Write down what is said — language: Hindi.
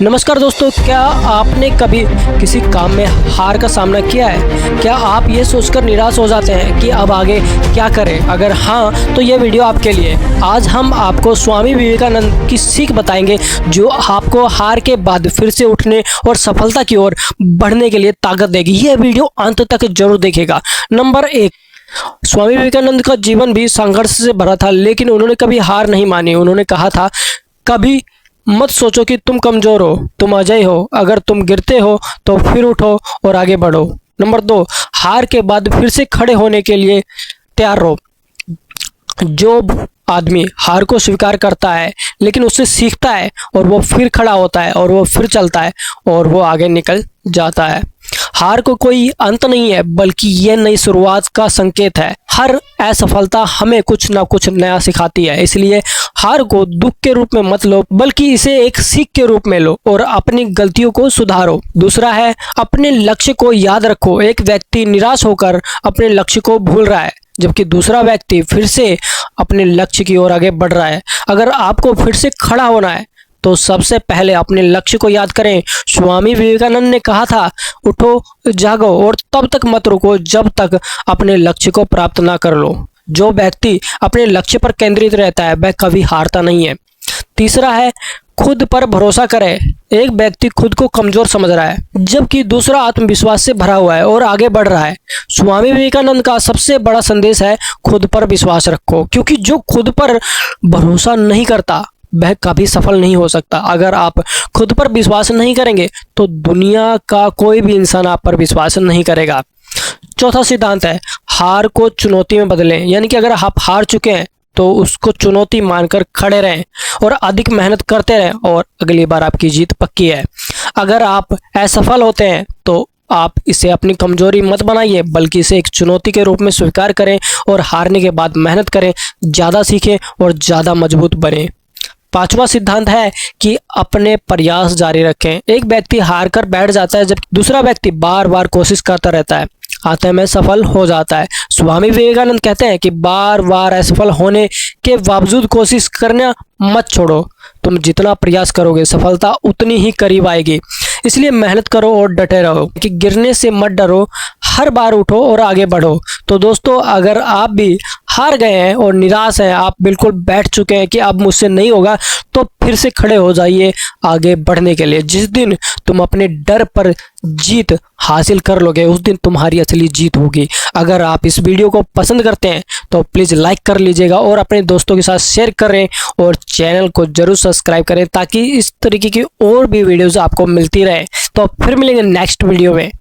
नमस्कार दोस्तों, क्या आपने कभी किसी काम में हार का सामना किया है? क्या आप ये सोचकर निराश हो जाते हैं कि अब आगे क्या करें? अगर हाँ, तो ये वीडियो आपके लिए। आज हम आपको स्वामी विवेकानंद की सीख बताएंगे जो आपको हार के बाद फिर से उठने और सफलता की ओर बढ़ने के लिए ताकत देगी। यह वीडियो अंत तक जरूर देखेगा। नंबर 1, स्वामी विवेकानंद का जीवन भी संघर्ष से भरा था, लेकिन उन्होंने कभी हार नहीं मानी। उन्होंने कहा था, कभी मत सोचो कि तुम कमजोर हो, तुम अजय हो। अगर तुम गिरते हो तो फिर उठो और आगे बढ़ो। नंबर 2, हार के बाद फिर से खड़े होने के लिए तैयार रहो। जो आदमी हार को स्वीकार करता है लेकिन उससे सीखता है और वो फिर खड़ा होता है और वो फिर चलता है और वो आगे निकल जाता है। हार को कोई अंत नहीं है, बल्कि ये नई शुरुआत का संकेत है। हर असफलता हमें कुछ ना कुछ नया सिखाती है, इसलिए हार को दुख के रूप में मत लो, बल्कि इसे एक सीख के रूप में लो और अपनी गलतियों को सुधारो। दूसरा है, अपने लक्ष्य को याद रखो। एक व्यक्ति निराश होकर अपने लक्ष्य को भूल रहा है, जबकि दूसरा व्यक्ति फिर से अपने लक्ष्य की ओर आगे बढ़ रहा है। अगर आपको फिर से खड़ा होना है तो सबसे पहले अपने लक्ष्य को याद करें। स्वामी विवेकानंद ने कहा था, उठो, जागो और तब तक मत रुको जब तक अपने लक्ष्य को प्राप्त ना कर लो। जो व्यक्ति अपने लक्ष्य पर केंद्रित रहता है वह कभी हारता नहीं है। तीसरा है, खुद पर भरोसा करें। एक व्यक्ति खुद को कमजोर समझ रहा है, जबकि दूसरा आत्मविश्वास से भरा हुआ है और आगे बढ़ रहा है। स्वामी विवेकानंद का सबसे बड़ा संदेश है, खुद पर विश्वास रखो, क्योंकि जो खुद पर भरोसा नहीं करता वह कभी सफल नहीं हो सकता। अगर आप खुद पर विश्वास नहीं करेंगे तो दुनिया का कोई भी इंसान आप पर विश्वास नहीं करेगा। चौथा सिद्धांत है, हार को चुनौती में बदलें। यानी कि अगर आप हार चुके हैं तो उसको चुनौती मानकर खड़े रहें और अधिक मेहनत करते रहें और अगली बार आपकी जीत पक्की है। अगर आप असफल होते हैं तो आप इसे अपनी कमजोरी मत बनाइए, बल्कि इसे एक चुनौती के रूप में स्वीकार करें और हारने के बाद मेहनत करें, ज़्यादा सीखें और ज़्यादा मजबूत बनें। पांचवा सिद्धांत है कि अपने प्रयास जारी रखें। एक व्यक्ति हार कर बैठ जाता है, जबकि दूसरा व्यक्ति बार बार कोशिश करता रहता है, अंत में सफल हो जाता है। स्वामी विवेकानंद कहते हैं कि बार बार असफल होने के बावजूद कोशिश करना मत छोड़ो। तुम जितना प्रयास करोगे सफलता उतनी ही करीब आएगी। इसलिए मेहनत करो और डटे रहो, कि गिरने से मत डरो, हर बार उठो और आगे बढ़ो। तो दोस्तों, अगर आप भी हार गए हैं और निराश हैं, आप बिल्कुल बैठ चुके हैं कि अब मुझसे नहीं होगा, तो फिर से खड़े हो जाइए आगे बढ़ने के लिए। जिस दिन तुम अपने डर पर जीत हासिल कर लोगे उस दिन तुम्हारी असली जीत होगी। अगर आप इस वीडियो को पसंद करते हैं तो प्लीज़ लाइक कर लीजिएगा और अपने दोस्तों के साथ शेयर करें और चैनल को जरूर सब्सक्राइब करें, ताकि इस तरीके की और भी वीडियोज़ आपको मिलती रहे। तो फिर मिलेंगे नेक्स्ट वीडियो में।